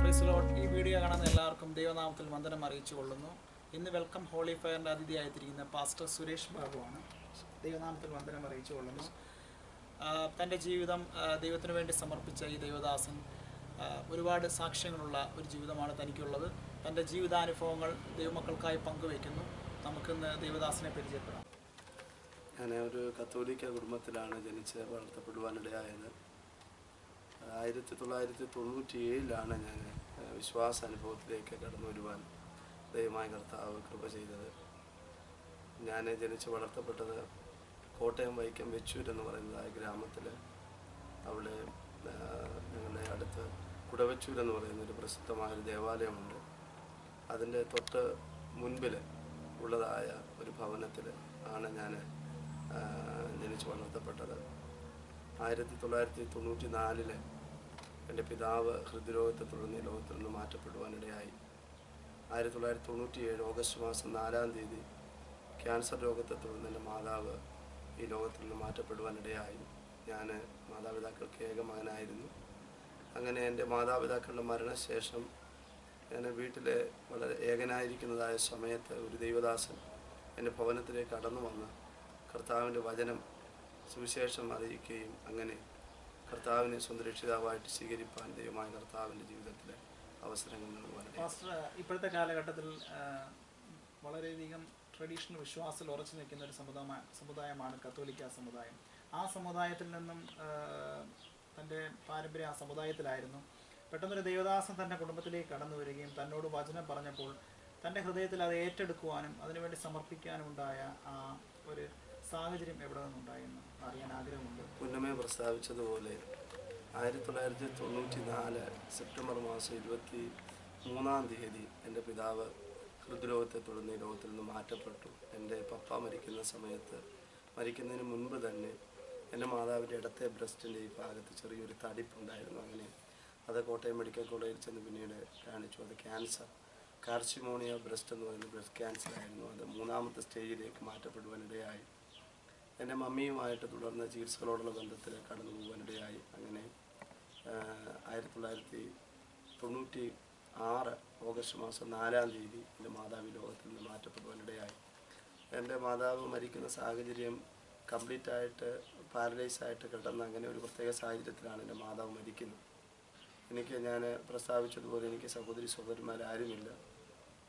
Praise Lord. ഈ video കാണുന്ന എല്ലാവർക്കും ദൈവനാമത്തിൽ വന്ദനം അറിയിച്ചു കൊള്ളുന്നു. ഇന്ന് വെൽക്കം ഹോളി ഫയറിൻ്റെ അതിഥിയായിട്ടിരിക്കുന്ന പാസ്റ്റർ സുരേഷ് ബാബുവാണ്. ദൈവനാമത്തിൽ വന്ദനം അറിയിച്ചു കൊള്ളുന്നു. തൻ്റെ ജീവിതം ദൈവത്തിന് വേണ്ടി സമർപ്പിച്ച ഈ ദൈവദാസൻ ഒരുപാട് സാക്ഷ്യങ്ങളുള്ള ഒരു ജീവിതമാണ് തനിക്കുള്ളത്. തൻ്റെ ജീവിതാനുഭവങ്ങൾ ദൈവമക്കൾക്കായി പങ്കുവയ്ക്കുന്നു. നമുക്കിന്ന് ദൈവദാസനെ പരിചയപ്പെടാം. ഞാൻ ഒരു കത്തോലിക്ക കുടുംബത്തിലാണ് ജനിച്ച് വളർത്തപ്പെടുവാനിടയായത്. 1997 ഞാൻ വിശ്വാസാനുഭവത്തിലേക്ക് കടന്നു വരുവാൻ ദൈവമായ കർത്താവ് കൃപ ചെയ്തത്. ഞാൻ ജനിച്ച് വളർത്തപ്പെട്ടത് കോട്ടയം വൈക്കം വെച്ചൂർ എന്ന് പറയുന്നതായ ഗ്രാമത്തിൽ. അവിടെ ഞങ്ങളുടെ അടുത്ത് കുടവച്ചൂർ എന്ന് പറയുന്നൊരു പ്രസിദ്ധമായൊരു ദേവാലയമുണ്ട്. അതിൻ്റെ തൊട്ട് മുൻപിൽ ഉള്ളതായ ഒരു ഭവനത്തിൽ ആണ് ഞാൻ ജനിച്ച് വളർത്തപ്പെട്ടത്. 1994 എൻ്റെ പിതാവ് ഹൃദ്രോഗത്തെ തുടർന്ന് ഈ ലോകത്തിൽ നിന്ന് മാറ്റപ്പെടുവാനിടയായി. 1997 ഓഗസ്റ്റ് മാസം 4-ാം തീയതി ക്യാൻസർ രോഗത്തെ തുടർന്ന് എൻ്റെ മാതാവ് ഈ ലോകത്തിൽ നിന്ന് മാറ്റപ്പെടുവാനിടയായി. ഞാൻ മാതാപിതാക്കൾക്ക് ഏക മകനായിരുന്നു. അങ്ങനെ എൻ്റെ മാതാപിതാക്കളുടെ മരണശേഷം ഞാൻ വീട്ടിലെ വളരെ ഏകനായിരിക്കുന്നതായ സമയത്ത് ഒരു ദൈവദാസൻ എൻ്റെ ഭവനത്തിലേക്ക് കടന്നു വന്ന് കർത്താവിൻ്റെ വചനം സുവിശേഷം അറിയിക്കുകയും അങ്ങനെ കർത്താവിനെ സ്വന്തം രക്ഷിതാവായിട്ട് സ്വീകരിപ്പാൻ ദൈവമായ കർത്താവിൻ്റെ ജീവിതത്തിലെ അവസരങ്ങൾ നൽകുവാൻ. പാസ്റ്റർ, ഇപ്പോഴത്തെ കാലഘട്ടത്തിൽ വളരെയധികം ട്രഡീഷണൽ വിശ്വാസത്തിൽ ഉറച്ചു നിൽക്കുന്ന ഒരു സമുദായമാണ് കത്തോലിക്ക സമുദായം. ആ സമുദായത്തിൽ നിന്നും തൻ്റെ പാരമ്പര്യം ആ സമുദായത്തിലായിരുന്നു. പെട്ടെന്നൊരു ദൈവദാസൻ തൻ്റെ കുടുംബത്തിലേക്ക് കടന്നു വരികയും തന്നോട് വചനം പറഞ്ഞപ്പോൾ തൻ്റെ ഹൃദയത്തിൽ അത് ഏറ്റെടുക്കുവാനും അതിനുവേണ്ടി സമർപ്പിക്കാനും ഉണ്ടായ ആ ഒരു സാഹചര്യം എവിടെ നിന്നുണ്ടായെന്ന് അറിയാൻ ആഗ്രഹമുണ്ട്. മുന്നമേ പ്രസ്താവിച്ചതുപോലെ 1994 സെപ്റ്റംബർ മാസം 23-ാം തീയതി എൻ്റെ പിതാവ് ഹൃദ്രോഗത്തെ തുടർന്ന് ഈ ലോകത്തിൽ നിന്ന് മാറ്റപ്പെട്ടു. എൻ്റെ പപ്പ മരിക്കുന്ന സമയത്ത് മരിക്കുന്നതിന് മുൻപ് തന്നെ എൻ്റെ മാതാവിൻ്റെ ഇടത്തെ ബ്രസ്റ്റിൻ്റെ ഈ ഭാഗത്ത് ചെറിയൊരു തടിപ്പുണ്ടായിരുന്നു. അങ്ങനെ അത് കോട്ടയം മെഡിക്കൽ കോളേജിൽ ചെന്ന് പിന്നീട് കാണിച്ചു. അത് ക്യാൻസർ, കാർസിമോണിയ ബ്രസ്റ്റ് എന്ന് പറയുന്ന ബ്രസ്റ്റ് ക്യാൻസർ ആയിരുന്നു. അത് 3-ാമത്തെ സ്റ്റേജിലേക്ക് മാറ്റപ്പെടുവാനിടയായി. എൻ്റെ മമ്മിയുമായിട്ട് തുടർന്ന് ചികിത്സകളോടുള്ള ബന്ധത്തിൽ കടന്നു പോകാനിടയായി. അങ്ങനെ 1996 ഓഗസ്റ്റ് മാസം 4-ാം തീയതി എൻ്റെ മാതാവ് ലോകത്തിൽ നിന്ന് മാറ്റപ്പെടുവാനിടയായി. എൻ്റെ മാതാവ് മരിക്കുന്ന സാഹചര്യം കംപ്ലീറ്റായിട്ട് പാരലൈസായിട്ട് കിടന്ന അങ്ങനെ ഒരു പ്രത്യേക സാഹചര്യത്തിലാണ് എൻ്റെ മാതാവ് മരിക്കുന്നത്. ഞാൻ പ്രസ്താവിച്ചതുപോലെ എനിക്ക് സഹോദരി സഹോദരന്മാരാരുമില്ല.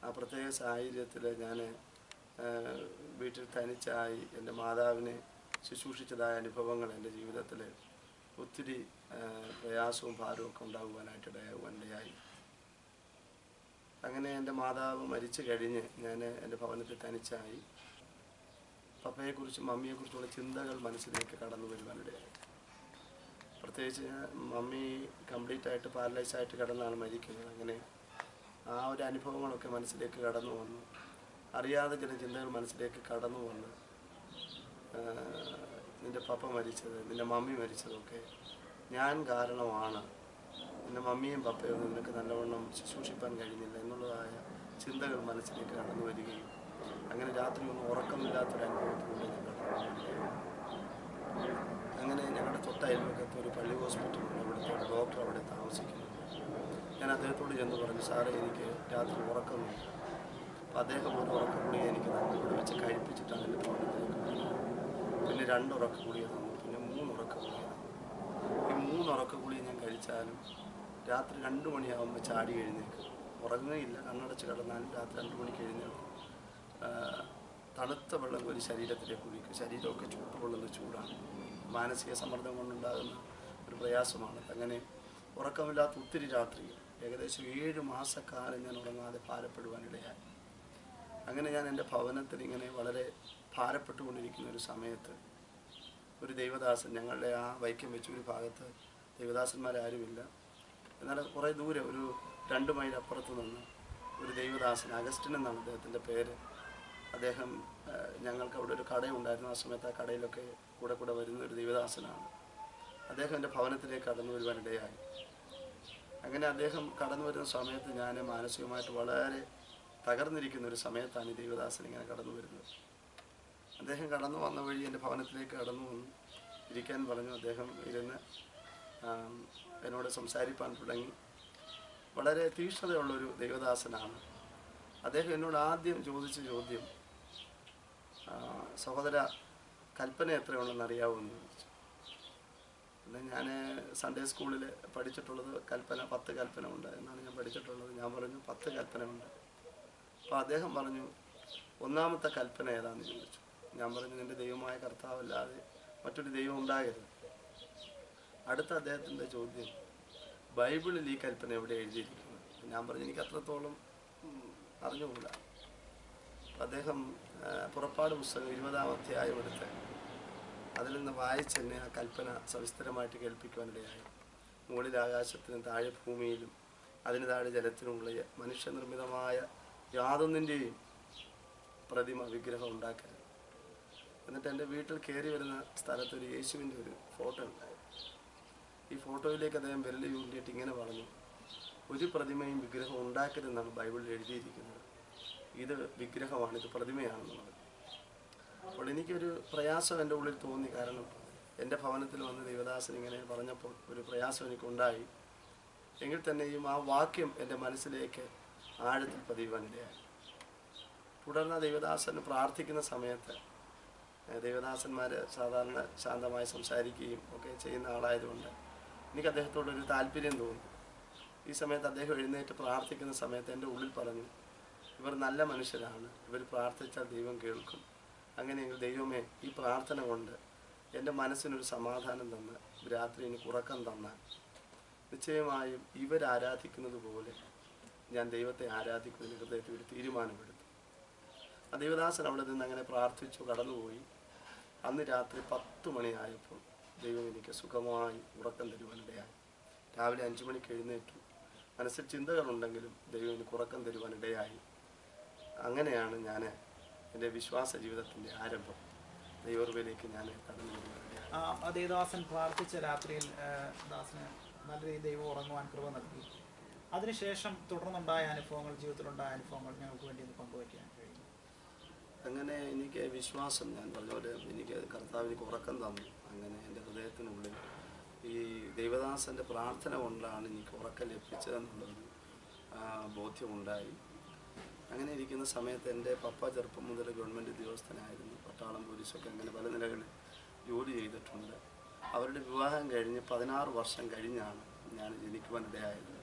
ആ പ്രത്യേക സാഹചര്യത്തിൽ ഞാൻ വീട്ടിൽ തനിച്ചായി എൻ്റെ മാതാവിനെ ശുശ്രൂഷിച്ചതായ അനുഭവങ്ങൾ എൻ്റെ ജീവിതത്തിൽ ഒത്തിരി പ്രയാസവും ഭാരവും ഒക്കെ ഉണ്ടാകുവാനിടയായി. അങ്ങനെ എൻ്റെ മാതാവ് മരിച്ചു കഴിഞ്ഞ് ഞാൻ എൻ്റെ ഭവനത്തിൽ തനിച്ചായി. പപ്പയെക്കുറിച്ചും മമ്മിയെക്കുറിച്ചുള്ള ചിന്തകൾ മനസ്സിലേക്ക് കടന്നു വരുവാനിടയായി. പ്രത്യേകിച്ച് മമ്മി കംപ്ലീറ്റായിട്ട് പാരലൈസായിട്ട് കിടന്നാണ് മരിക്കുന്നത്. അങ്ങനെ ആ ഒരു അനുഭവങ്ങളൊക്കെ മനസ്സിലേക്ക് കടന്നു വന്നു. അറിയാതെ ചില ചിന്തകൾ മനസ്സിലേക്ക് കടന്നു വന്ന് നിൻ്റെ പപ്പ മരിച്ചത്, നിൻ്റെ മമ്മി മരിച്ചതൊക്കെ ഞാൻ കാരണമാണ്, നിൻ്റെ മമ്മിയും പപ്പയും നിനക്ക് നല്ലവണ്ണം ശുശ്രൂഷിപ്പാൻ കഴിഞ്ഞില്ല എന്നുള്ളതായ ചിന്തകൾ മനസ്സിലേക്ക് കടന്നു വരികയും അങ്ങനെ രാത്രി ഒന്നും ഉറക്കമില്ലാത്തൊരു അനുഭവത്തിലൂടെ ഞാൻ കടന്നു. അങ്ങനെ ഞങ്ങളുടെ തൊട്ടയൽവക്കത്ത് ഒരു പള്ളി ഹോസ്പിറ്റലുണ്ട്. അവിടുത്തെ ഡോക്ടർ അവിടെ താമസിക്കുന്നുണ്ട്. ഞാൻ അദ്ദേഹത്തോട് ചെന്ന് പറഞ്ഞു, സാറേ എനിക്ക് രാത്രി ഉറക്കമില്ല. അപ്പോൾ അദ്ദേഹം ഒരു ഉറക്കഗുളിക എനിക്ക് തന്നു. ഇവിടെ വെച്ച് കഴിപ്പിച്ചിട്ടാണ് എൻ്റെ ഭവനത്തിലേക്ക് വന്നത്. പിന്നെ 2 ഉറക്കഗുളിക തന്നു. പിന്നെ 3 ഉറക്കഗുളിക തന്നു. ഈ 3 ഉറക്കഗുളിക ഞാൻ കഴിച്ചാലും രാത്രി 2 മണിയാകുമ്പോൾ ചാടി എഴുന്നേൽക്കും. ഉറങ്ങുകയില്ല, കണ്ണടച്ച് കിടന്നാലും രാത്രി 2 മണിക്ക് എഴുന്നേൽക്കും. തണുത്ത വെള്ളം ഒരു ശരീരത്തിലേക്ക് കുഴിക്കും. ശരീരമൊക്കെ ചൂട്ടുകൊള്ളുന്ന ചൂടാണ്. മാനസിക സമ്മർദ്ദം കൊണ്ടുണ്ടാകുന്ന ഒരു പ്രയാസമാണ്. അങ്ങനെ ഉറക്കമില്ലാത്ത ഒത്തിരി രാത്രികൾ ഏകദേശം 7 മാസക്കാലം ഞാൻ ഉറങ്ങാതെ ഭാരപ്പെടുവാനിടയായി. അങ്ങനെ ഞാൻ എൻ്റെ ഭവനത്തിൽ ഇങ്ങനെ വളരെ ഭാരപ്പെട്ടുകൊണ്ടിരിക്കുന്ന ഒരു സമയത്ത് ഒരു ദൈവദാസൻ, ഞങ്ങളുടെ ആ വൈക്കം വെച്ചൂർ ഭാഗത്ത് ദൈവദാസന്മാരാരുമില്ല, എന്നാൽ കുറേ ദൂരെ ഒരു 2 മൈൽ അപ്പുറത്ത് നിന്ന് ഒരു ദൈവദാസൻ, അഗസ്റ്റിൻ എന്നാണ് അദ്ദേഹത്തിൻ്റെ പേര്. അദ്ദേഹം ഞങ്ങൾക്ക് അവിടെ ഒരു കടയുണ്ടായിരുന്നു. ആ സമയത്ത് ആ കടയിലൊക്കെ കൂടെ വരുന്ന ഒരു ദൈവദാസനാണ്. അദ്ദേഹം എൻ്റെ ഭവനത്തിലേക്ക് കടന്നു വരുവാനിടയായി. അങ്ങനെ അദ്ദേഹം കടന്നു വരുന്ന സമയത്ത് ഞാൻ മാനസികമായിട്ട് വളരെ തകർന്നിരിക്കുന്ന ഒരു സമയത്താണ് ഈ ദൈവദാസൻ ഇങ്ങനെ കടന്നു വരുന്നത്. അദ്ദേഹം കടന്നു വന്ന വഴി എൻ്റെ ഭവനത്തിലേക്ക് കടന്നു വന്നു ഇരിക്കാൻ പറഞ്ഞു. അദ്ദേഹം ഇരുന്ന് എന്നോട് സംസാരിപ്പാൻ തുടങ്ങി. വളരെ തീക്ഷ്ണതയുള്ളൊരു ദൈവദാസനാണ്. അദ്ദേഹം എന്നോട് ആദ്യം ചോദിച്ച ചോദ്യം, സഹോദര, കൽപ്പന എത്രയുണ്ടെന്ന് അറിയാവുമെന്ന് ചോദിച്ചു. പിന്നെ ഞാൻ സൺഡേ സ്കൂളിൽ പഠിച്ചിട്ടുള്ളത് 10 കൽപ്പന ഉണ്ട് എന്നാണ് ഞാൻ പഠിച്ചിട്ടുള്ളത്. ഞാൻ പറഞ്ഞു 10 കൽപ്പന ഉണ്ട്. അപ്പോൾ അദ്ദേഹം പറഞ്ഞു, ഒന്നാമത്തെ കൽപ്പന ഏതാണെന്ന് ചോദിച്ചു. ഞാൻ പറഞ്ഞു, നിൻ്റെ ദൈവമായ കർത്താവല്ലാതെ മറ്റൊരു ദൈവം ഉണ്ടാകരുത്. അടുത്ത അദ്ദേഹത്തിൻ്റെ ചോദ്യം, ബൈബിളിൽ ഈ കൽപ്പന എവിടെ എഴുതിയിരിക്കുന്നത്? ഞാൻ പറഞ്ഞു, എനിക്ക് അത്രത്തോളം അറിഞ്ഞുകൂടാ. അദ്ദേഹം പുറപ്പാട് പുസ്തകം 20-ാം അധ്യായം എടുത്ത് അതിൽ നിന്ന് വായിച്ചെന്നെ ആ കൽപ്പന സവിസ്തരമായിട്ട് കേൾപ്പിക്കുവാനിടയായി. മുകളിൽ ആകാശത്തിനും താഴെ ഭൂമിയിലും അതിന് താഴെ ജലത്തിനുമുള്ള മനുഷ്യനിർമ്മിതമായ യാതൊന്നിൻ്റെയും പ്രതിമ വിഗ്രഹം ഉണ്ടാക്കരുത്. എന്നിട്ട് എൻ്റെ വീട്ടിൽ കയറി വരുന്ന സ്ഥലത്ത് ഒരു യേശുവിൻ്റെ ഒരു ഫോട്ടോ ഉണ്ടായി. ഈ ഫോട്ടോയിലേക്ക് അദ്ദേഹം വിരൽ ചൂണ്ടിയിട്ട് ഇങ്ങനെ പറഞ്ഞു, ഒരു പ്രതിമയും വിഗ്രഹം ഉണ്ടാക്കരുതെന്നാണ് ബൈബിളിൽ എഴുതിയിരിക്കുന്നത്. ഇത് വിഗ്രഹമാണ്, ഇത് പ്രതിമയാണെന്ന് പറഞ്ഞു. അപ്പോൾ എനിക്കൊരു പ്രയാസം എൻ്റെ ഉള്ളിൽ തോന്നി. കാരണം എൻ്റെ ഭവനത്തിൽ വന്ന് ദൈവദാസൻ ഇങ്ങനെ പറഞ്ഞപ്പോൾ ഒരു പ്രയാസം എനിക്കുണ്ടായി. എങ്കിൽ തന്നെയും ആ വാക്യം എൻ്റെ മനസ്സിലേക്ക് ആഴത്തിൽ പതിയുവാനിടയായി. തുടർന്ന് ദൈവദാസന് പ്രാർത്ഥിക്കുന്ന സമയത്ത്, ദൈവദാസന്മാർ സാധാരണ ശാന്തമായി സംസാരിക്കുകയും ഒക്കെ ചെയ്യുന്ന ആളായതുകൊണ്ട് എനിക്ക് അദ്ദേഹത്തോടൊരു താല്പര്യം തോന്നി. ഈ സമയത്ത് അദ്ദേഹം എഴുന്നേറ്റ് പ്രാർത്ഥിക്കുന്ന സമയത്ത് എൻ്റെ ഉള്ളിൽ പറഞ്ഞു, ഇവർ നല്ല മനുഷ്യരാണ്, ഇവർ പ്രാർത്ഥിച്ചാൽ ദൈവം കേൾക്കും. അങ്ങനെയെങ്കിൽ ദൈവമേ, ഈ പ്രാർത്ഥന കൊണ്ട് എൻ്റെ മനസ്സിനൊരു സമാധാനം തന്ന് രാത്രി എനിക്ക് ഉറക്കം തന്നാൽ നിശ്ചയമായും ഇവരാരാധിക്കുന്നത് പോലെ ഞാൻ ദൈവത്തെ ആരാധിക്കുന്നതിന് ഹൃദയത്തിൽ ഒരു തീരുമാനമെടുത്തു. ആ ദൈവദാസൻ അവിടെ നിന്ന് അങ്ങനെ പ്രാർത്ഥിച്ചു കടന്നുപോയി. അന്ന് രാത്രി 10 മണിയായപ്പോൾ ദൈവം എനിക്ക് സുഖമായി ഉറക്കം തരുവാനിടയായി. രാവിലെ 5 മണിക്ക് എഴുന്നേറ്റു. മനസ്സിൽ ചിന്തകളുണ്ടെങ്കിലും ദൈവം എനിക്ക് ഉറക്കം തരുവാനിടയായി. അങ്ങനെയാണ് ഞാൻ എൻ്റെ വിശ്വാസ ജീവിതത്തിൻ്റെ ആരംഭം. ദൈവകൃപയിലേക്ക് ഞാൻ കടന്നു വരുവാനിടയായി. ദേവദാസൻ പ്രാർത്ഥിച്ച രാത്രിയിൽ ദാസന് നല്ല രീതിയിൽ ദൈവം ഉറങ്ങുവാൻ കൃപ നൽകി. അതിനുശേഷം തുടർന്നുണ്ടായ അനുഭവങ്ങൾ, ജീവിതത്തിലുണ്ടായ അനുഭവങ്ങൾ ഞങ്ങൾക്ക് വേണ്ടി ഒന്ന് പങ്കുവയ്ക്കാൻ കഴിയും? അങ്ങനെ എനിക്ക് വിശ്വാസം, ഞാൻ പറഞ്ഞ പോലെ എനിക്ക് കർത്താവ് എനിക്ക് ഉറക്കം തന്നു. അങ്ങനെ എൻ്റെ ഹൃദയത്തിനുള്ളിൽ ഈ ദൈവദാസൻ്റെ പ്രാർത്ഥന കൊണ്ടാണ് എനിക്ക് ഉറക്കം ലഭിച്ചതെന്നുള്ളൊരു ബോധ്യമുണ്ടായി. അങ്ങനെ ഇരിക്കുന്ന സമയത്ത് എൻ്റെ പപ്പ ചെറുപ്പം മുതൽ ഗവൺമെൻറ് ഉദ്യോഗസ്ഥനായിരുന്നു. പട്ടാളം, പോലീസൊക്കെ അങ്ങനെ പല നിലകളിൽ ജോലി ചെയ്തിട്ടുണ്ട്. അവരുടെ വിവാഹം കഴിഞ്ഞ് 16 വർഷം കഴിഞ്ഞാണ് ഞാൻ ജനിക്കുവാനിടയായത്.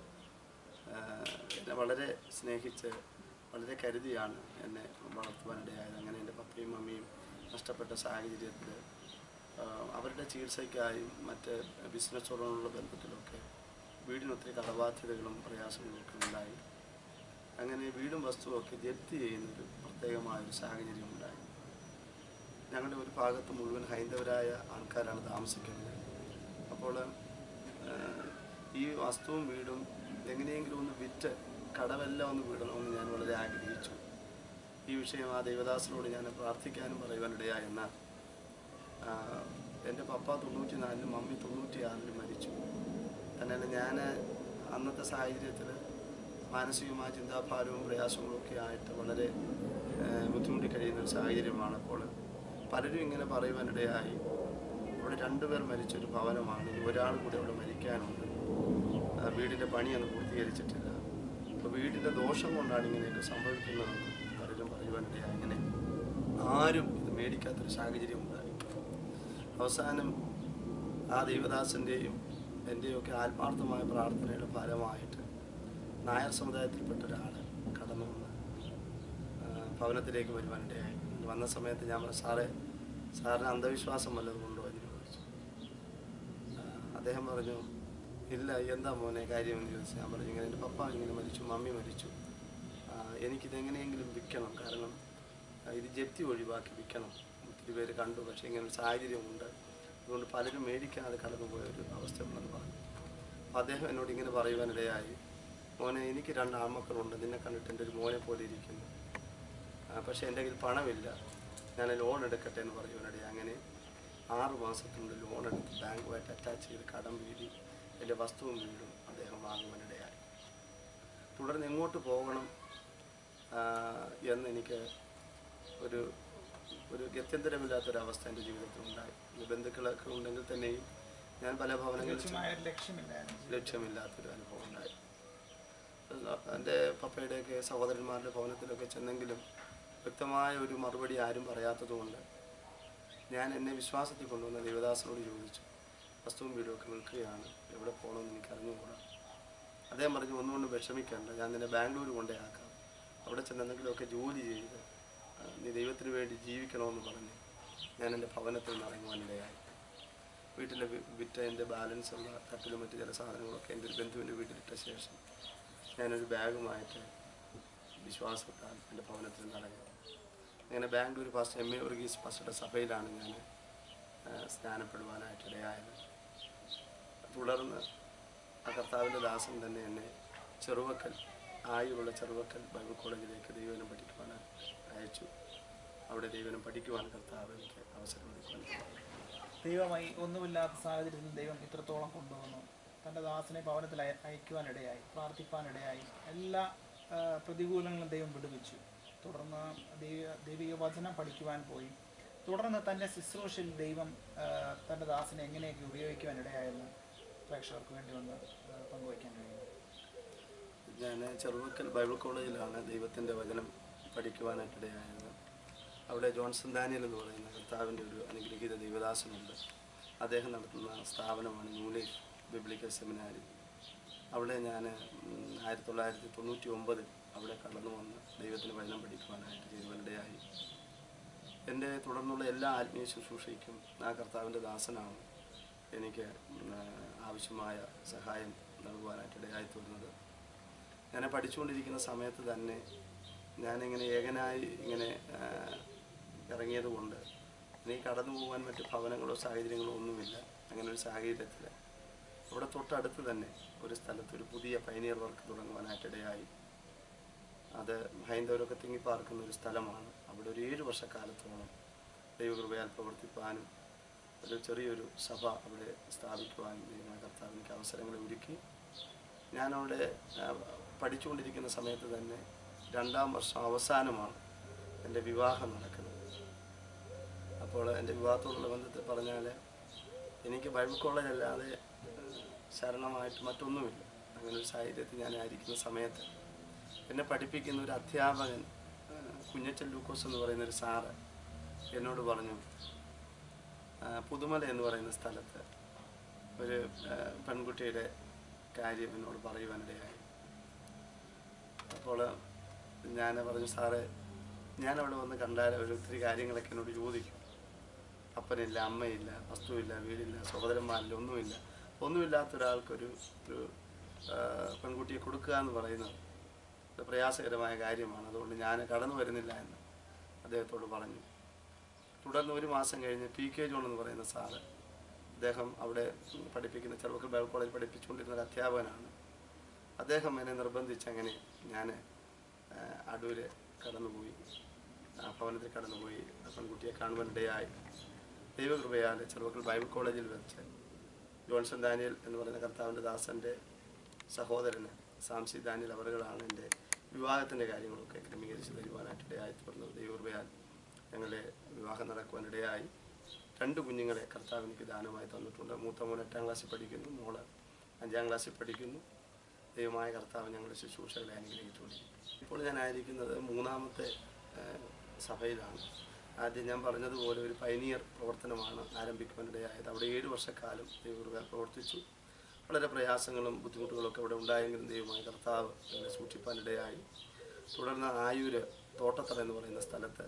എന്നെ വളരെ സ്നേഹിച്ച് വളരെ കരുതിയാണ് എന്നെ വളർത്തുവാനിടയായത്. അങ്ങനെ എൻ്റെ പപ്പയും മമ്മിയും നഷ്ടപ്പെട്ട സാഹചര്യത്തിൽ അവരുടെ ചികിത്സയ്ക്കായും മറ്റ് ബിസിനസ്സോടുള്ള ബന്ധത്തിലൊക്കെ വീടിനൊത്തിരി കടബാധ്യതകളും പ്രയാസങ്ങളൊക്കെ ഉണ്ടായി. അങ്ങനെ വീടും വസ്തുവൊക്കെ ജപ്തി ചെയ്യുന്നൊരു പ്രത്യേകമായൊരു സാഹചര്യം ഉണ്ടായി. ഞങ്ങളുടെ ഒരു ഭാഗത്ത് മുഴുവൻ ഹൈന്ദവരായ ആൾക്കാരാണ് താമസിക്കുന്നത്. അപ്പോൾ ഈ വസ്തുവും വീടും എങ്ങനെയെങ്കിലും ഒന്ന് വിറ്റ് കടമെല്ലാം ഒന്ന് വിടണമെന്ന് ഞാൻ വളരെ ആഗ്രഹിച്ചു. ഈ വിഷയം ആ ദൈവദാസനോട് ഞാൻ പ്രാർത്ഥിക്കാനും പറയുവാനിടയായി. എന്നാൽ എൻ്റെ പപ്പ 94-ലും മമ്മി 96-ലും മരിച്ചു. തന്നെയല്ല, ഞാൻ അന്നത്തെ സാഹചര്യത്തിൽ മാനസികമായ ചിന്താഭാരവും പ്രയാസങ്ങളും ഒക്കെ ആയിട്ട് വളരെ ബുദ്ധിമുട്ടി കഴിയുന്നൊരു സാഹചര്യമാണ്. അപ്പോൾ പലരും ഇങ്ങനെ പറയുവാനിടയായി, ഇവിടെ 2 പേർ മരിച്ചൊരു ഭവനമാണ്, ഒരാൾ കൂടെ അവിടെ മരിക്കാനുണ്ട്, വീടിൻ്റെ പണിയൊന്നും പൂർത്തീകരിച്ചിട്ടില്ല, അപ്പോൾ വീടിൻ്റെ ദോഷം കൊണ്ടാണ് ഇങ്ങനെയൊക്കെ സംഭവിക്കുന്നതെന്ന് പലരും പറയുവാനിടയായി. അങ്ങനെ ആരും ഇത് മേടിക്കാത്തൊരു സാഹചര്യം ഉണ്ടായി. അവസാനം ആ ദൈവദാസൻ്റെയും എൻ്റെയൊക്കെ ആത്മാർത്ഥമായ പ്രാർത്ഥനയുടെ ഫലമായിട്ട് നായർ സമുദായത്തിൽപ്പെട്ട ഒരാൾ കടന്നു വന്ന് ഭവനത്തിലേക്ക് വരുവാനിടയായി. വന്ന സമയത്ത് ഞാൻ പറഞ്ഞു, സാറിന് അന്ധവിശ്വാസം വല്ലതുകൊണ്ടോ എന്ന് ചോദിച്ചു. അദ്ദേഹം പറഞ്ഞു, ഇല്ല, എന്താ മോനെ കാര്യമെന്ന് ചോദിച്ചു. ഞാൻ പറഞ്ഞു, ഇങ്ങനെ എൻ്റെ പപ്പ ഇങ്ങനെ മരിച്ചു, മമ്മി മരിച്ചു, എനിക്കിതെങ്ങനെയെങ്കിലും വിൽക്കണം, കാരണം ഇത് ജപ്തി ഒഴിവാക്കി വിൽക്കണം. ഒത്തിരി പേര് കണ്ടു, പക്ഷേ ഇങ്ങനെ ഒരു സാഹചര്യമുണ്ട്, അതുകൊണ്ട് പലരും മേടിക്കാതെ കടന്നു പോയൊരു അവസ്ഥയുണ്ടെന്ന് പറഞ്ഞു. അപ്പോൾ അദ്ദേഹം എന്നോട് ഇങ്ങനെ പറയുവാനിടയായി, മോനെ, എനിക്ക് 2 ആൺമക്കളുണ്ട്, നിന്നെ കണ്ടിട്ട് എൻ്റെ ഒരു മോനെ പോലെ ഇരിക്കുന്നു, പക്ഷേ എൻ്റെ കയ്യിൽ പണമില്ല, ഞാൻ ലോൺ എടുക്കട്ടെ എന്ന് പറയുവാനിടയായി. അങ്ങനെ 6 മാസത്തിനുള്ളിൽ ലോൺ എടുത്ത് ബാങ്കുമായിട്ട് അറ്റാച്ച് ചെയ്ത് കടം വീടി എൻ്റെ വസ്തുവും വീടും അദ്ദേഹം വാങ്ങുവാനിടയായി. തുടർന്ന് എങ്ങോട്ട് പോകണം എന്ന് എനിക്ക് ഒരു ഗത്യന്തരമില്ലാത്തൊരവസ്ഥ എൻ്റെ ജീവിതത്തിലുണ്ടായി. ബന്ധുക്കളൊക്കെ ഉണ്ടെങ്കിൽ തന്നെയും ഞാൻ പല ഭവനങ്ങളിൽ ലക്ഷ്യമില്ലാത്തൊരു അനുഭവം ഉണ്ടായി. എൻ്റെ പപ്പയുടെയൊക്കെ സഹോദരന്മാരുടെ ഭവനത്തിലൊക്കെ ചെന്നെങ്കിലും വ്യക്തമായ ഒരു മറുപടി ആരും പറയാത്തതുകൊണ്ട് ഞാൻ എന്നെ വിശ്വാസത്തിൽ കൊണ്ടുവന്ന ദേവദാസനോട് ചോദിച്ചു, വസ്തുവും വീടുമൊക്കെ വിൽക്കുകയാണ്, എവിടെ പോകണമെന്ന് എനിക്ക് അറിഞ്ഞുകൂടാ. അദ്ദേഹം പറഞ്ഞു, ഒന്നുകൊണ്ട് വിഷമിക്കേണ്ട, ഞാൻ നിന്നെ ബാംഗ്ലൂർ കൊണ്ടേ ആക്കാം, അവിടെ ചെന്ന് എന്തെങ്കിലുമൊക്കെ ജോലി ചെയ്ത് നീ ദൈവത്തിന് വേണ്ടി ജീവിക്കണമെന്ന് പറഞ്ഞ് ഞാൻ എൻ്റെ ഭവനത്തിൽ നിന്ന് ഇറങ്ങുവാനിടയായി. വീട്ടിലെ വിറ്റ എൻ്റെ ബാലൻസ് ഉള്ള തട്ടിലും മറ്റ് ചില സാധനങ്ങളൊക്കെ എൻ്റെ ഒരു ബന്ധുവിൻ്റെ വീട്ടിലിട്ട ശേഷം ഞാനൊരു ബാഗുമായിട്ട് വിശ്വാസത്താൽ എൻ്റെ ഭവനത്തിൽ നിന്ന് ഇറങ്ങി. അങ്ങനെ Bangalore pastor M A Varghese പാസ്റ്ററുടെ സഭയിലാണ് ഞാൻ സ്നാനപ്പെടുവാനായിട്ടിടയായത്. തുടർന്ന് ആ കർത്താവിൻ്റെ ദാസൻ തന്നെ എന്നെ ചെറുവക്കൽ, ആയുള്ള ചെറുവക്കൽ ബൈബിൾ കോളേജിലേക്ക് ദൈവനം പഠിക്കുവാൻ അയച്ചു. അവിടെ ദൈവനം പഠിക്കുവാൻ കർത്താവ് എനിക്ക് അവസരം ഒരുക്കുവാൻ. ദൈവമായി ഒന്നുമില്ലാത്ത സാഹചര്യത്തിൽ ദൈവം ഇത്രത്തോളം കൊണ്ടുവന്നു. തൻ്റെ ദാസനെ ഭവനത്തിൽ അയക്കുവാനിടയായി, പ്രാർത്ഥിപ്പാനിടയായി. എല്ലാ പ്രതികൂലങ്ങളും ദൈവം വിടുവിച്ചു. തുടർന്ന് ദൈവിക വചനം പഠിക്കുവാൻ പോയി. തുടർന്ന് തൻ്റെ ശുശ്രൂഷയിൽ ദൈവം തൻ്റെ ദാസനെ എങ്ങനെയൊക്കെ ഉപയോഗിക്കുവാനിടയായെന്ന് പ്രേക്ഷകർക്ക് വേണ്ടി ഒന്ന് പങ്കുവയ്ക്കാൻ കഴിയും. ഞാൻ ചെറുവക്കൽ ബൈബിൾ കോളേജിലാണ് ദൈവത്തിൻ്റെ വചനം പഠിക്കുവാനായിട്ടിടയായത്. അവിടെ ജോൺസൺ ഡാനിയൽ എന്ന് പറയുന്ന കർത്താവിൻ്റെ ഒരു അനുഗ്രഹീത ദൈവദാസനുണ്ട്. അദ്ദേഹം നടത്തുന്ന സ്ഥാപനമാണ് ന്യൂ ലൈഫ് ബിബ്ലിക്കൽ സെമിനാരി. അവിടെ ഞാൻ 1999 അവിടെ കടന്നു വന്ന് ദൈവത്തിന് വചനം പഠിക്കുവാനായിട്ട് ചെയ്യുവാനിടയായി. എൻ്റെ തുടർന്നുള്ള എല്ലാ ആത്മീയ ശുശ്രൂഷയ്ക്കും ആ കർത്താവിൻ്റെ ദാസനാണ് എനിക്ക് ആവശ്യമായ സഹായം നൽകുവാനായിട്ടിടയായി തീർന്നത്. ഞാൻ പഠിച്ചുകൊണ്ടിരിക്കുന്ന സമയത്ത് തന്നെ ഞാനിങ്ങനെ ഏകനായി ഇങ്ങനെ ഇറങ്ങിയത് കൊണ്ട് എനിക്ക് കടന്നു പോകാൻ മറ്റ് ഭവനങ്ങളോ സാഹചര്യങ്ങളോ ഒന്നുമില്ല. അങ്ങനെ ഒരു സാഹചര്യത്തിൽ അവിടെ തൊട്ടടുത്ത് തന്നെ ഒരു സ്ഥലത്ത് ഒരു പുതിയ പൈനിയർ വർക്ക് തുടങ്ങുവാനായിട്ടിടയായി. അത് ഹൈന്ദവരൊക്കെ തിങ്ങിപ്പാർക്കുന്ന ഒരു സ്ഥലമാണ്. അവിടെ ഒരു 7 വർഷക്കാലത്തോളം ദൈവകൃപയാൽ പ്രവർത്തിപ്പാനും ഒരു ചെറിയൊരു സഭ അവിടെ സ്ഥാപിക്കുവാനും ദൈവമായ കർത്താവ് എനിക്ക് അവസരങ്ങൾ ഒരുക്കി. ഞാനവിടെ പഠിച്ചുകൊണ്ടിരിക്കുന്ന സമയത്ത് തന്നെ 2ാം വർഷം അവസാനമാണ് എൻ്റെ വിവാഹം നടക്കുന്നത്. അപ്പോൾ എൻ്റെ വിവാഹത്തോടുള്ള ബന്ധത്തിൽ പറഞ്ഞാൽ എനിക്ക് ബൈബിൾ കോളേജ് അല്ലാതെ ശരണമായിട്ട് മറ്റൊന്നുമില്ല. അങ്ങനെ ഒരു സാഹചര്യത്തിൽ ഞാനായിരിക്കുന്ന സമയത്ത് എന്നെ പഠിപ്പിക്കുന്ന ഒരു അധ്യാപകൻ കുഞ്ഞച്ചൻ ലൂക്കോസ് എന്ന് പറയുന്നൊരു സാറ് എന്നോട് പറഞ്ഞു, പുതുമല എന്ന് പറയുന്ന സ്ഥലത്ത് ഒരു പെൺകുട്ടിയുടെ കാര്യം എന്നോട് പറയുവാനിടയായി. അപ്പോൾ ഞാൻ പറഞ്ഞു, സാറേ, ഞാനവിടെ വന്ന് കണ്ടാൽ ഒത്തിരി കാര്യങ്ങളൊക്കെ എന്നോട് ചോദിക്കും. അപ്പനില്ല, അമ്മയില്ല, വസ്തുവില്ല, വീടില്ല, സഹോദരന്മാരില്ല, ഒന്നുമില്ലാത്ത ഒരാൾക്കൊരു പെൺകുട്ടിയെ കൊടുക്കുക എന്ന് പറയുന്നത് പ്രയാസകരമായ കാര്യമാണ്. അതുകൊണ്ട് ഞാൻ കടന്നു വരുന്നില്ല എന്ന് അദ്ദേഹത്തോട് പറഞ്ഞു. തുടർന്ന് 1 മാസം കഴിഞ്ഞ് PK ജോൺ എന്ന് പറയുന്ന സാറ്, അദ്ദേഹം അവിടെ പഠിപ്പിക്കുന്ന ചെറുവക്കൽ ബൈബിൾ കോളേജ് പഠിപ്പിച്ചുകൊണ്ടിരുന്ന ഒരു അധ്യാപകനാണ്. അദ്ദേഹം എന്നെ നിർബന്ധിച്ച് അങ്ങനെ ഞാൻ അടൂര് കടന്നുപോയി, ആ ഭവനത്തിൽ കടന്നുപോയി പെൺകുട്ടിയെ കാണുവാനിടയായി. ദൈവകൃപയാൽ ചെറുവക്കൽ ബൈബിൾ കോളേജിൽ വെച്ച് ജോൺസൺ ഡാനിയൽ എന്ന് പറയുന്ന കർത്താവിൻ്റെ ദാസൻ്റെ സഹോദരന് സാംസി ഡാനിയൽ അവറുകളാണ് എൻ്റെ വിവാഹത്തിൻ്റെ കാര്യങ്ങളൊക്കെ ക്രമീകരിച്ച് തരുവാനായിട്ടിടയായി തീർന്നത്. ദൈവകൃപയാൽ ഞങ്ങളുടെ വിവാഹം നടക്കുവാനിടയായി. 2 കുഞ്ഞുങ്ങളെ കർത്താവ് എനിക്ക് ദാനമായി തന്നിട്ടുണ്ട്. മൂത്ത മോൻ 8ാം ക്ലാസ്സിൽ പഠിക്കുന്നു, മോള് 5ാം ക്ലാസ്സിൽ പഠിക്കുന്നു. ദൈവമായ കർത്താവ് ഞങ്ങളുടെ ശുശ്രൂഷകളെ അനുഗ്രഹിച്ചുകൊണ്ടിരിക്കുന്നു. ഇപ്പോൾ ഞാനായിരിക്കുന്നത് 3ാമത്തെ സഭയിലാണ്. ആദ്യം ഞാൻ പറഞ്ഞതുപോലെ ഒരു പൈനിയർ പ്രവർത്തനമാണ് ആരംഭിക്കുവാനിടയായത്. അവിടെ 7 വർഷക്കാലം ദൈവകൃപയാൽ പ്രവർത്തിച്ചു. വളരെ പ്രയാസങ്ങളും ബുദ്ധിമുട്ടുകളൊക്കെ അവിടെ ഉണ്ടായെങ്കിലും ദൈവമായ കർത്താവ് ഞങ്ങളെ സൂക്ഷിപ്പാനിടയായി. തുടർന്ന് ആയൂര് തോട്ടത്തറ എന്ന് പറയുന്ന സ്ഥലത്ത്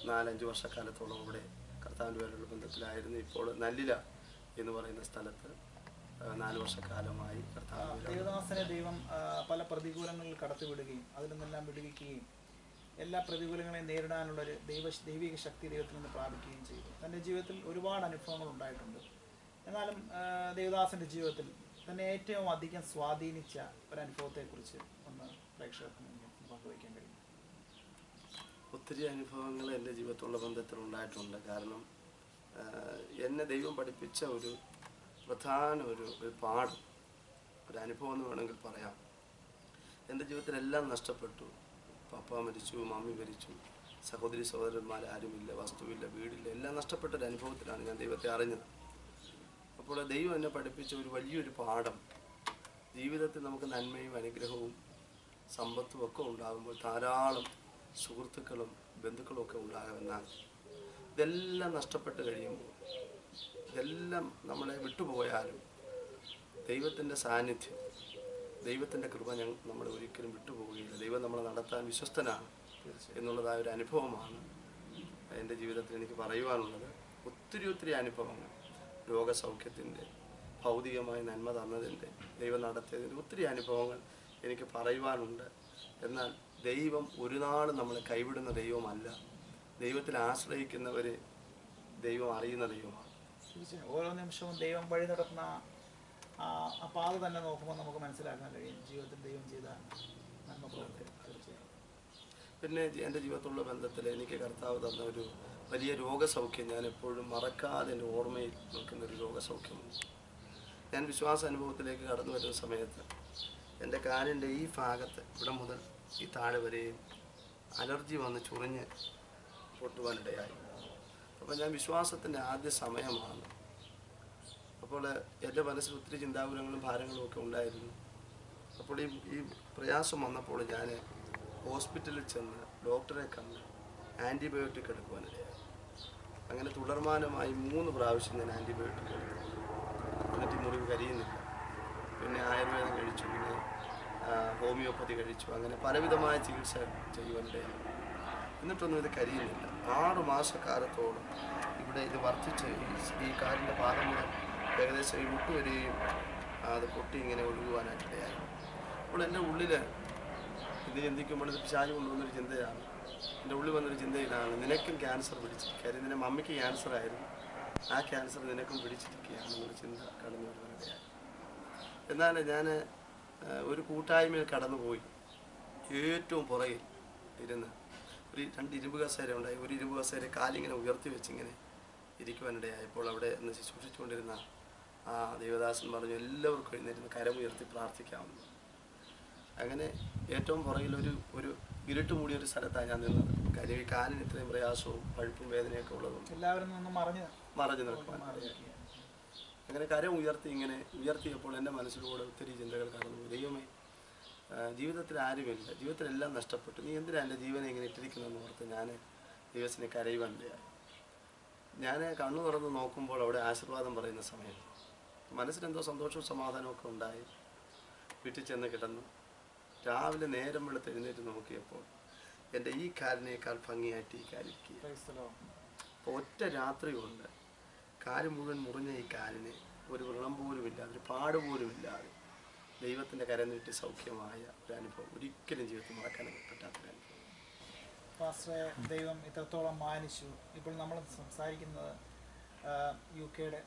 4-5 വർഷക്കാലത്തോളം അവിടെ കർത്താവിൻ്റെ പേരുള്ള ബന്ധത്തിലായിരുന്നു. ഇപ്പോൾ നല്ലില എന്ന് പറയുന്ന സ്ഥലത്ത് 4 വർഷക്കാലമായി ദേവദാസനെ ദൈവം പല പ്രതികൂലങ്ങളിൽ കടത്തിവിടുകയും അതിൽ നിന്നെല്ലാം വിടുവിക്കുകയും എല്ലാ പ്രതികൂലങ്ങളെയും നേരിടാനുള്ളൊരു ദൈവിക ശക്തി ദൈവത്തിൽ നിന്ന് പ്രാപിക്കുകയും ചെയ്തു. തൻ്റെ ജീവിതത്തിൽ ഒരുപാട് അനുഭവങ്ങൾ ഉണ്ടായിട്ടുണ്ട്. എന്നാലും ദേവദാസൻ്റെ ജീവിതത്തിൽ തന്നെ ഏറ്റവും അധികം സ്വാധീനിച്ച ഒരനുഭവത്തെക്കുറിച്ച് ഒന്ന് പ്രേക്ഷകർക്ക് മുന്നിൽ പങ്കുവയ്ക്കാൻ കഴിയും. ഒത്തിരി അനുഭവങ്ങൾ എൻ്റെ ജീവിതത്തിലുള്ള ബന്ധത്തിൽ ഉണ്ടായിട്ടുണ്ട്. കാരണം എന്നെ ദൈവം പഠിപ്പിച്ച ഒരു പ്രധാന ഒരു പാഠം, ഒരു അനുഭവം എന്ന് വേണമെങ്കിൽ പറയാം. എൻ്റെ ജീവിതത്തിലെല്ലാം നഷ്ടപ്പെട്ടു. പപ്പ മരിച്ചു, മമ്മി മരിച്ചു, സഹോദരി സഹോദരന്മാരാരുമില്ല, വസ്തുവില്ല, വീടില്ല, എല്ലാം നഷ്ടപ്പെട്ടൊരു അനുഭവത്തിലാണ് ഞാൻ ദൈവത്തെ അറിഞ്ഞത്. അപ്പോൾ ദൈവം എന്നെ പഠിപ്പിച്ച ഒരു വലിയൊരു പാഠം, ജീവിതത്തിൽ നമുക്ക് നന്മയും അനുഗ്രഹവും സമ്പത്തും ഒക്കെ ഉണ്ടാകുമ്പോൾ ധാരാളം സുഹൃത്തുക്കളും ബന്ധുക്കളും ഒക്കെ ഉണ്ടാകുമെന്നാൽ ഇതെല്ലാം നഷ്ടപ്പെട്ട് കഴിയുമ്പോൾ, ഇതെല്ലാം നമ്മളെ വിട്ടുപോയാലും ദൈവത്തിൻ്റെ സാന്നിധ്യം, ദൈവത്തിൻ്റെ കൃപ നമ്മളെ ഒരിക്കലും വിട്ടുപോവുകയില്ല. ദൈവം നമ്മളെ നടത്താൻ വിശ്വസ്തനാണ് എന്നുള്ളതായ ഒരു അനുഭവമാണ് എൻ്റെ ജീവിതത്തിൽ എനിക്ക് പറയുവാനുള്ളത്. ഒത്തിരി അനുഭവങ്ങൾ, രോഗസൗഖ്യത്തിൻ്റെ, ഭൗതികമായ നന്മ തന്നതിൻ്റെ, ദൈവം നടത്തിയതിൻ്റെ ഒത്തിരി അനുഭവങ്ങൾ എനിക്ക് പറയുവാനുണ്ട്. എന്നാൽ ദൈവം ഒരു നാളും നമ്മളെ കൈവിടുന്ന ദൈവമല്ല. ദൈവത്തിൽ ആശ്രയിക്കുന്നവരെ ദൈവം അറിയുന്ന ദൈവമാണ്. ഓരോ നിമിഷവും ദൈവം വഴി നടത്തുന്ന ആ പാത തന്നെ നോക്കുമ്പോൾ നമുക്ക് മനസ്സിലാക്കാൻ കഴിയും ജീവിതത്തിൽ ദൈവം ചെയ്ത നന്മ പ്രവർത്തി. തീർച്ചയായും. പിന്നെ എൻ്റെ ജീവിതത്തിലുള്ള ബന്ധത്തിൽ എനിക്ക് കർത്താവ് തന്ന ഒരു വലിയ രോഗസൗഖ്യം ഞാൻ എപ്പോഴും മറക്കാതെ എൻ്റെ ഓർമ്മയിൽ നിൽക്കുന്നൊരു രോഗസൗഖ്യമുണ്ട്. ഞാൻ വിശ്വാസ അനുഭവത്തിലേക്ക് കടന്നു വരുന്ന സമയത്ത് എൻ്റെ കാലിൻ്റെ ഈ ഭാഗത്ത് ഇവിടെ മുതൽ ഈ താഴെ വരെയും അലർജി വന്ന് ചൊറിഞ്ഞ് പൊട്ടുവാനിടയായി. അപ്പോൾ ഞാൻ വിശ്വാസത്തിൻ്റെ ആദ്യ സമയമാണ്. അപ്പോൾ എൻ്റെ മനസ്സിൽ ഒത്തിരി ചിന്താകുലങ്ങളും ഭാരങ്ങളും ഒക്കെ ഉണ്ടായിരുന്നു. അപ്പോൾ ഈ പ്രയാസം വന്നപ്പോൾ ഞാൻ ഹോസ്പിറ്റലിൽ ചെന്ന് ഡോക്ടറെ കണ്ട് ആൻറ്റിബയോട്ടിക് എടുക്കുവാനിടയായി. അങ്ങനെ തുടർമാനമായി 3 പ്രാവശ്യം ഞാൻ ആൻറ്റിബയോട്ടിക് എടുത്തു. എന്നിട്ട് മുറിവ് കരിയുന്നില്ല. പിന്നെ ആയുർവേദം കഴിച്ചു, പിന്നെ ഹോമിയോപ്പതി കഴിച്ചു, അങ്ങനെ പലവിധമായ ചികിത്സ ചെയ്യുവാനിടയായി. എന്നിട്ടൊന്നും ഇത് കരിയുന്നില്ല. 6 മാസക്കാലത്തോളം ഇവിടെ ഇത് വർദ്ധിച്ച് ഈ കാലിൻ്റെ പാദം മുതൽ ഏകദേശം ഈ മുട്ടുവരെയും അത് പൊട്ടി ഇങ്ങനെ ഒഴുകുവാനായിട്ടിടയായി. അപ്പോൾ എൻ്റെ ഉള്ളിൽ ഇത് ചിന്തിക്കുമ്പോൾ ഇത് പിശാച് കൊണ്ടുവന്നൊരു ചിന്തയാണ്. എൻ്റെ ഉള്ളിൽ വന്നൊരു ചിന്ത ഇതാണ്: നിനക്കും ക്യാൻസർ പിടിച്ചിരിക്കുകയായിരുന്നു, നിന്റെ മമ്മിക്ക് ക്യാൻസർ ആയിരുന്നു, ആ ക്യാൻസർ നിനക്കും പിടിച്ചിരിക്കുകയാണെന്നൊരു ചിന്ത കടന്നു വരുവാനിടയായി. എന്നാൽ ഞാൻ ഒരു കൂട്ടായ്മയിൽ കടന്നുപോയി ഏറ്റവും പുറകിൽ ഇരുന്ന് ഒരു 2 ഇരുമ്പ് കസേര ഉണ്ടായി. ഒരു ഇരുമ്പ് കസേര കാലിങ്ങനെ ഉയർത്തി വെച്ചിങ്ങനെ ഇരിക്കുവാനിടയായപ്പോൾ അവിടെ നിന്ന് ശുശ്രൂഷിച്ചുകൊണ്ടിരുന്ന ആ ദേവദാസൻ പറഞ്ഞു, എല്ലാവർക്കും എഴുന്നേറ്റ് കരമുയർത്തി പ്രാർത്ഥിക്കാമെന്ന്. അങ്ങനെ ഏറ്റവും പുറകിൽ ഒരു ഇരുട്ട് മൂടിയൊരു സ്ഥലത്താണ് ഞാൻ നിന്നത്. കാര്യം ഈ കാലിന് ഇത്രയും പ്രയാസവും പഴുപ്പും വേദനയൊക്കെ ഉള്ളതുകൊണ്ട് എല്ലാവരും നിന്ന് മറഞ്ഞു നിൽക്കുവാൻ. അങ്ങനെ കരം ഇങ്ങനെ ഉയർത്തിയപ്പോൾ എൻ്റെ മനസ്സിലൂടെ ഒത്തിരി ചിന്തകൾ കടന്നു. ദൈവമേ, ജീവിതത്തിൽ ആരുമില്ല, ജീവിതത്തിലെല്ലാം നഷ്ടപ്പെട്ടു, നീ എന്തിനാണ് എൻ്റെ ജീവനെ ഇങ്ങനെ ഇട്ടിരിക്കുന്നതെന്ന് ഓർത്ത് ഞാൻ ദൈവത്തിനെ കരയുവാനിടയായി. ഞാൻ കണ്ണു തുറന്ന് നോക്കുമ്പോൾ അവിടെ ആശീർവാദം പറയുന്ന സമയം മനസ്സിലെന്തോ സന്തോഷവും സമാധാനവും ഒക്കെ ഉണ്ടായി. വീട്ടിൽ ചെന്ന് കിടന്നു. രാവിലെ നേരം വെളുത്ത് എഴുന്നേറ്റ് നോക്കിയപ്പോൾ എൻ്റെ ഈ കാലിനേക്കാൾ ഭംഗിയായിട്ട് ഈ കാലിരിക്കുക. അപ്പോൾ ഒറ്റ രാത്രി കൊണ്ട് കാല് മുഴുവൻ മുറിഞ്ഞ ഈ കാലിനെ ഒരു വ്രണം പോലും ഇല്ലാതെ, ഒരു പാട് പോലും ഇല്ലാതെ ദൈവത്തിൻ്റെ കരം നീട്ടി സൗഖ്യമായ ഒരു അനുഭവം ഒരിക്കലും ജീവിതത്തിൽ മറക്കാൻ പറ്റാത്തൊരനുഭവം. പാസ്റ്ററെ, ദൈവം ഇത്രത്തോളം മാനിച്ചു. ഇപ്പോൾ നമ്മൾ സംസാരിക്കുന്നത് UK-യുടെ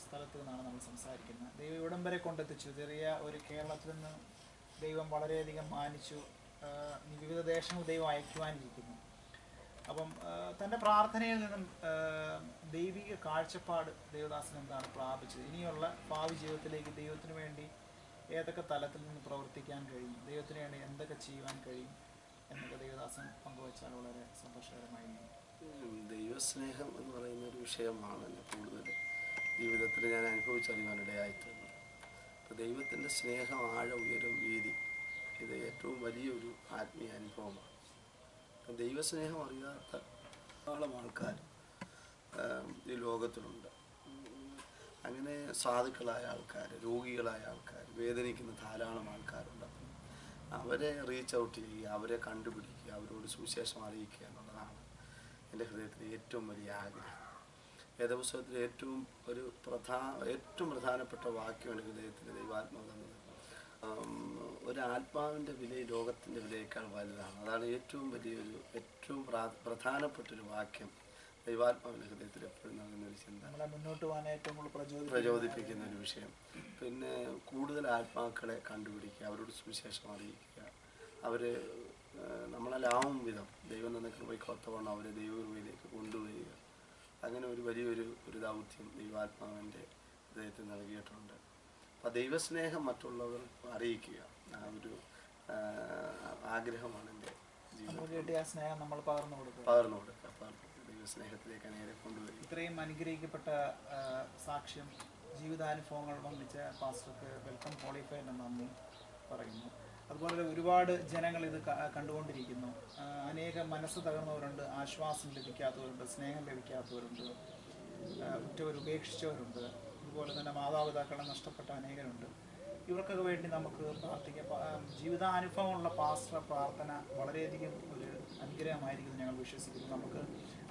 സ്ഥലത്ത് നിന്നാണ് നമ്മൾ സംസാരിക്കുന്നത്. ദൈവം ഇവിടം വരെ കൊണ്ടെത്തിച്ചു. ചെറിയ ഒരു കേരളത്തിൽ നിന്ന് ദൈവം വളരെയധികം മാനിച്ചു. വിവിധ ദേശങ്ങൾ ദൈവം അയക്കുവാനിരിക്കുന്നു. അപ്പം തൻ്റെ പ്രാർത്ഥനയിൽ നിന്നും ദൈവിക കാഴ്ചപ്പാട് ദേവദാസൻ എന്താണ് പ്രാപിച്ചത്? ഇനിയുള്ള ഭാവി ജീവിതത്തിലേക്ക് ദൈവത്തിന് വേണ്ടി ഏതൊക്കെ തലത്തിൽ നിന്ന് പ്രവർത്തിക്കാൻ കഴിയും, ദൈവത്തിന് വേണ്ടി എന്തൊക്കെ ചെയ്യുവാൻ കഴിയും എന്നൊക്കെ ദേവദാസൻ പങ്കുവച്ചാൽ വളരെ സന്തോഷകരമായിരിക്കും. ദൈവസ്നേഹം എന്ന് പറയുന്ന ഒരു വിഷയമാണ് എന്നെ കൂടുതൽ ജീവിതത്തിൽ ഞാൻ അനുഭവിച്ചറിയാനിടയായിട്ടുണ്ട്. അപ്പോൾ ദൈവത്തിൻ്റെ സ്നേഹം, ആഴം, ഉയരം, വീതി, ഇത് ഏറ്റവും വലിയൊരു ആത്മീയ അനുഭവമാണ്. ദൈവസ്നേഹം അറിയാത്ത ധാരാളം ആൾക്കാർ ഈ ലോകത്തിലുണ്ട്. അങ്ങനെ സാധുക്കളായ ആൾക്കാർ, രോഗികളായ ആൾക്കാർ, വേദനിക്കുന്ന ധാരാളം ആൾക്കാരുണ്ട്. അവരെ റീച്ച് ഔട്ട് ചെയ്യുക, അവരെ കണ്ടുപിടിക്കുക, അവരോട് സുവിശേഷം അറിയിക്കുക എന്നുള്ളതാണ് എൻ്റെ ഹൃദയത്തിലെ ഏറ്റവും വലിയ ആഗ്രഹം. വേദപുസ്തകത്തിലെ ഏറ്റവും പ്രധാനപ്പെട്ട വാക്യം എൻ്റെ ഹൃദയത്തിൽ ദൈവാത്മാവ് തന്നത്, ഒരാത്മാവിൻ്റെ വില ലോകത്തിൻ്റെ വിലയേക്കാൾ വലുതാണ്. അതാണ് ഏറ്റവും പ്രധാനപ്പെട്ടൊരു വാക്യം ദൈവാത്മാവിൻ്റെ ഹൃദയത്തിൽ എപ്പോഴും നൽകുന്നൊരു ചിന്ത, മുന്നോട്ട് പോകാൻ ഏറ്റവും പ്രചോദിപ്പിക്കുന്ന ഒരു വിഷയം. പിന്നെ കൂടുതൽ ആത്മാക്കളെ കണ്ടുപിടിക്കുക, അവരോട് സുവിശേഷം അറിയിക്കുക, അവർ നമ്മളെല്ലാവും വിധം ദൈവം തന്ന കൃപയ്ക്കൊത്തവണ്ണം അവരെ ദൈവകൃപയിലേക്ക് കൊണ്ടുവരിക. അങ്ങനെ ഒരു വലിയൊരു ദൗത്യം ദൈവാത്മാവിൻ്റെ ഹൃദയത്തിൽ നൽകിയിട്ടുണ്ട്. അപ്പോൾ ദൈവസ്നേഹം മറ്റുള്ളവർ അറിയിക്കുക, ആ ഒരു ആഗ്രഹമാണ് എൻ്റെ ജീവിതത്തിൽ. സ്നേഹം നമ്മൾ പകർന്നു കൊടുക്കുക, ദൈവസ്നേഹത്തിലേക്ക് നേരെ കൊണ്ടുവരിക. ഇത്രയും അനുഗ്രഹിക്കപ്പെട്ട സാക്ഷ്യം ജീവിതാനുഭവങ്ങൾ വർണ്ണിച്ച പാസ്റ്റർക്ക് വെൽക്കം ക്വാളിഫൈ എന്ന നന്ദി പറയുന്നു. അതുപോലെ ഒരുപാട് ജനങ്ങൾ ഇത് കണ്ടുകൊണ്ടിരിക്കുന്നു. അനേക മനസ്സ് തകർന്നവരുണ്ട്, ആശ്വാസം ലഭിക്കാത്തവരുണ്ട്, സ്നേഹം ലഭിക്കാത്തവരുണ്ട്, ഉറ്റവർ ഉപേക്ഷിച്ചവരുണ്ട്, അതുപോലെ തന്നെ മാതാപിതാക്കളെ നഷ്ടപ്പെട്ട അനേകരുണ്ട്. ഇവർക്കൊക്കെ വേണ്ടി നമുക്ക് പ്രാർത്ഥിക്കാം. ജീവിതാനുഭവമുള്ള പാസ്റ്റർ പ്രാർത്ഥന വളരെയധികം ഒരു അനുഗ്രഹമായിരിക്കും ഞങ്ങൾ വിശ്വസിക്കുന്നു. നമുക്ക്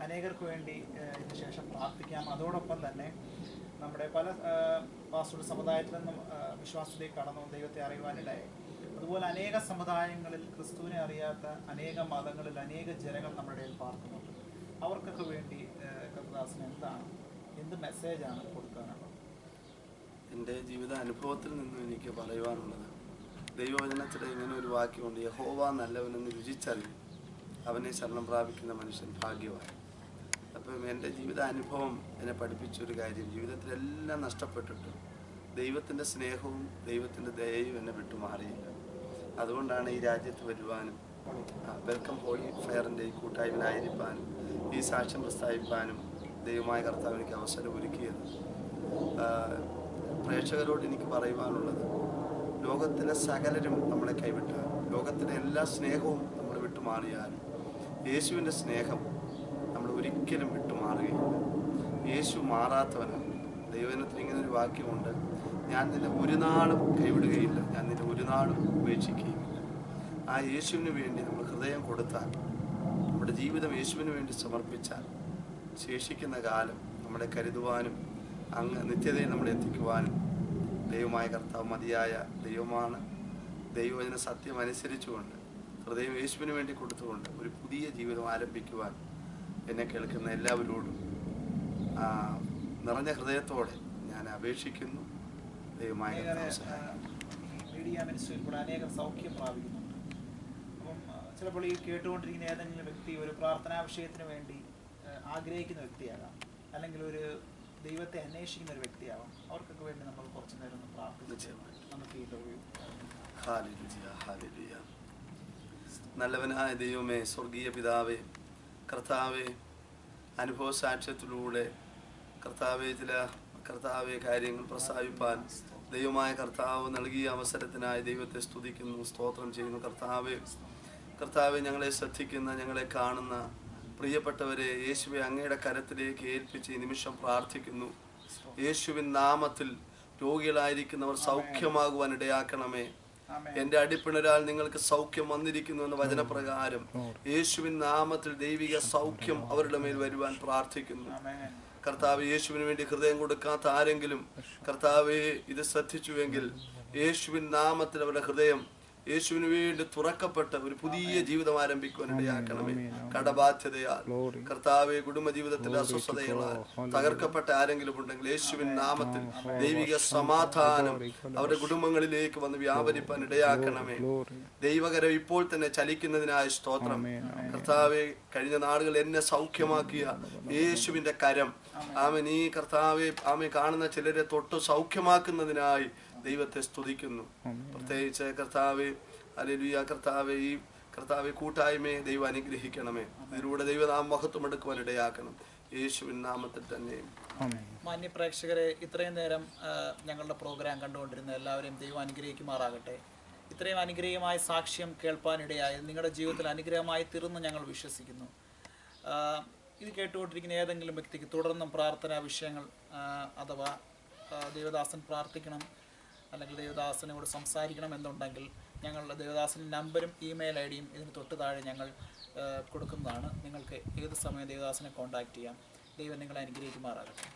അനേകർക്ക് വേണ്ടി ഇതിന് ശേഷം പ്രാർത്ഥിക്കാം. അതോടൊപ്പം തന്നെ നമ്മുടെ പല പാസ്റ്ററുടെ സമുദായത്തിൽ നിന്നും വിശ്വാസത്തിലേക്ക് കടന്നു ദൈവത്തെ അറിയുവാനിടയായി. അതുപോലെ അനേക സമുദായങ്ങളിൽ ക്രിസ്തുവിനെ അറിയാത്ത അനേക മതങ്ങളിൽ അനേക ജനങ്ങൾ നമ്മുടെ ഇടയിൽ പാർക്കുന്നുണ്ട്. അവർക്കൊക്കെ വേണ്ടി കർത്തദാസന് എന്ത് മെസ്സേജാണ് കൊടുക്കാനുള്ളത്? എൻ്റെ ജീവിത അനുഭവത്തിൽ നിന്നും എനിക്ക് പറയുവാനുള്ളത്, ദൈവവചനത്തിൽ ഇങ്ങനെ ഒരു വാക്യമുണ്ട്: യഹോവ നല്ലവനെന്ന് രുചിച്ചറിയും, അവനെ ശരണം പ്രാപിക്കുന്ന മനുഷ്യൻ ഭാഗ്യവാൻ. അപ്പം എൻ്റെ ജീവിതാനുഭവം എന്നെ പഠിപ്പിച്ചൊരു കാര്യം, ജീവിതത്തിലെല്ലാം നഷ്ടപ്പെട്ടിട്ട് ദൈവത്തിൻ്റെ സ്നേഹവും ദൈവത്തിൻ്റെ ദയയും എന്നെ വിട്ടുമാറിയില്ല. അതുകൊണ്ടാണ് ഈ രാജ്യത്ത് വരുവാനും വെൽക്കം ഹോളി ഫെയറിൻ്റെ ഈ കൂട്ടായ്മയിലായിരിക്കാനും ഈ സാക്ഷ്യം പ്രസ്താവിക്കാനും ദൈവമായ കർത്താവ് എനിക്ക് അവസരം ഒരുക്കിയത്. പ്രേക്ഷകരോട് എനിക്ക് പറയുവാനുള്ളത്, ലോകത്തിലെ സകലരും നമ്മളെ കൈവിട്ടാൽ, ലോകത്തിലെ എല്ലാ സ്നേഹവും നമ്മൾ വിട്ടുമാറിയാലും യേശുവിൻ്റെ സ്നേഹം നമ്മൾ ഒരിക്കലും വിട്ടുമാറുകയില്ല. യേശു മാറാത്തവനാണ്. ദൈവജനത്തിൽ ഇങ്ങനെ ഒരു വാക്യമുണ്ട്: ഞാൻ നിന്നെ ഒരു നാളും കൈവിടുകയില്ല, ഞാൻ നിന്നെ ഒരു നാളും ഉപേക്ഷിക്കുകയുമില്ല. ആ യേശുവിന് വേണ്ടി നമ്മൾ ഹൃദയം കൊടുത്താൽ, നമ്മുടെ ജീവിതം യേശുവിന് വേണ്ടി സമർപ്പിച്ചാൽ, ശേഷിക്കുന്ന കാലം നമ്മളെ കരുതുവാനും അങ്ങ് നിത്യതയിൽ നമ്മളെ എത്തിക്കുവാനും ദൈവമായ കർത്താവ് മതിയായ ദൈവമാണ്. ദൈവവചന സത്യം അനുസരിച്ചുകൊണ്ട് ഹൃദയം യേശുവിന് വേണ്ടി കൊടുത്തുകൊണ്ട് ഒരു പുതിയ ജീവിതം ആരംഭിക്കുവാൻ എന്നെ കേൾക്കുന്ന എല്ലാവരോടും നിറഞ്ഞ ഹൃദയത്തോടെ ഞാൻ അപേക്ഷിക്കുന്നു. ദൈവമായ മീഡിയ മിനിസ്ട്രിയിൽ കൂടെ അനേകം സൗഖ്യം പ്രാപിക്കുന്നുണ്ട്. അപ്പം ചിലപ്പോൾ ഈ കേട്ടുകൊണ്ടിരിക്കുന്ന ഏതെങ്കിലും വ്യക്തി ഒരു പ്രാർത്ഥനാ വിഷയത്തിന് വേണ്ടി ആഗ്രഹിക്കുന്ന വ്യക്തിയാകാം, അല്ലെങ്കിൽ ഒരു ദൈവത്തെ അന്വേഷിക്കുന്ന ഒരു വ്യക്തിയാവാം. അവർക്കൊക്കെ വേണ്ടി നമ്മൾ കുറച്ചു നേരം ഒന്ന് പ്രാർത്ഥിച്ച് നമുക്ക് ഇന്റർവ്യൂ. നല്ലവനായ ദൈവമേ, സ്വർഗീയ പിതാവേ, കർത്താവെ, അനുഭവ സാക്ഷ്യത്തിലൂടെ കർത്താവെ കർത്താവെ കാര്യങ്ങൾ പ്രസ്താവിപ്പാൻ ദൈവമായ കർത്താവ് നൽകിയ അവസരത്തിനായി ദൈവത്തെ സ്തുതിക്കുന്നു, സ്തോത്രം ചെയ്യുന്നു. കർത്താവെ ഞങ്ങളെ ശ്രദ്ധിക്കുന്ന, ഞങ്ങളെ കാണുന്ന പ്രിയപ്പെട്ടവരെ യേശുവെ അങ്ങയുടെ കരത്തിലേക്ക് ഏൽപ്പിച്ച് ഈ നിമിഷം പ്രാർത്ഥിക്കുന്നു. യേശുവിൻ നാമത്തിൽ രോഗികളായിരിക്കുന്നവർ സൗഖ്യമാകുവാൻ ഇടയാക്കണമേ. എൻ്റെ അടിപ്പിണരാൽ നിങ്ങൾക്ക് സൗഖ്യം വന്നിരിക്കുന്നു എന്ന വചനപ്രകാരം യേശുവിൻ നാമത്തിൽ ദൈവിക സൗഖ്യം അവരുടെ മേൽ വരുവാൻ പ്രാർത്ഥിക്കുന്നു. കർത്താവ്, യേശുവിന് വേണ്ടി ഹൃദയം കൊടുക്കാത്ത ആരെങ്കിലും കർത്താവെ ഇത് ശ്രദ്ധിച്ചുവെങ്കിൽ യേശുവിൻ നാമത്തിൽ അവരുടെ ഹൃദയം യേശുവിന് വേണ്ടി തുറക്കപ്പെട്ട ഒരു പുതിയ ജീവിതം ആരംഭിക്കുവാൻ ഇടയാക്കണമേ. കടബാധ്യതയാൽ കർത്താവെ, കുടുംബജീവിതത്തിന്റെ അസ്വസ്ഥതകളാൽ തകർക്കപ്പെട്ട ആരെങ്കിലും ഉണ്ടെങ്കിൽ യേശുവിൻ നാമത്തിൽ ദൈവിക സമാധാനം അവരുടെ കുടുംബങ്ങളിലേക്ക് വന്ന് വ്യാപരിപ്പാൻ ഇടയാക്കണമേ. ദൈവകരം ഇപ്പോൾ തന്നെ ചലിക്കുന്നതിനായ സ്തോത്രം. കർത്താവെ, കഴിഞ്ഞ നാളുകൾ എന്നെ സൗഖ്യമാക്കിയ യേശുവിന്റെ കരം ആമേൻ ഈ കർത്താവെ കാണുന്ന ചിലരെ തൊട്ട് സൗഖ്യമാക്കുന്നതിനായി ദൈവത്തെ സ്തുതിക്കുന്നു. പ്രത്യേകിച്ച് കർത്താവെ, ഹല്ലേലൂയ, കർത്താവെ, ഈ കർത്താവെ കൂട്ടായ്മയെ ദൈവം അനുഗ്രഹിക്കണമേ. ഇതിലൂടെ ദൈവനാമം മഹത്വം എടുക്കുവാൻ ഇടയാക്കണം. യേശുവിൻ നാമത്തിൽ തന്നെ. മാന്യ പ്രേക്ഷകരെ, ഇത്രയും നേരം ഞങ്ങളുടെ പ്രോഗ്രാം കണ്ടുകൊണ്ടിരുന്ന എല്ലാവരെയും ദൈവം അനുഗ്രഹിക്കുമാറാകട്ടെ. ഇത്രയും അനുഗ്രഹീയമായ സാക്ഷ്യം കേൾപ്പാനിടയായി നിങ്ങളുടെ ജീവിതത്തിൽ അനുഗ്രഹമായി തീർന്ന് ഞങ്ങൾ വിശ്വസിക്കുന്നു. ഇത് കേട്ടുകൊണ്ടിരിക്കുന്ന ഏതെങ്കിലും വ്യക്തിക്ക് തുടർന്നും പ്രാർത്ഥനാ വിഷയങ്ങൾ അഥവാ ദേവദാസൻ പ്രാർത്ഥിക്കണം, അല്ലെങ്കിൽ ദേവദാസനോട് സംസാരിക്കണം എന്നുണ്ടെങ്കിൽ ഞങ്ങളുടെ ദേവദാസൻ്റെ നമ്പരും ഇമെയിൽ ഐ ഡിയും ഇതിന് തൊട്ട് താഴെ ഞങ്ങൾ കൊടുക്കുന്നതാണ്. നിങ്ങൾക്ക് ഏത് സമയം ദേവദാസനെ കോൺടാക്റ്റ് ചെയ്യാം. ദൈവം നിങ്ങളെ അനുഗ്രഹിക്കുമാറാകട്ടെ.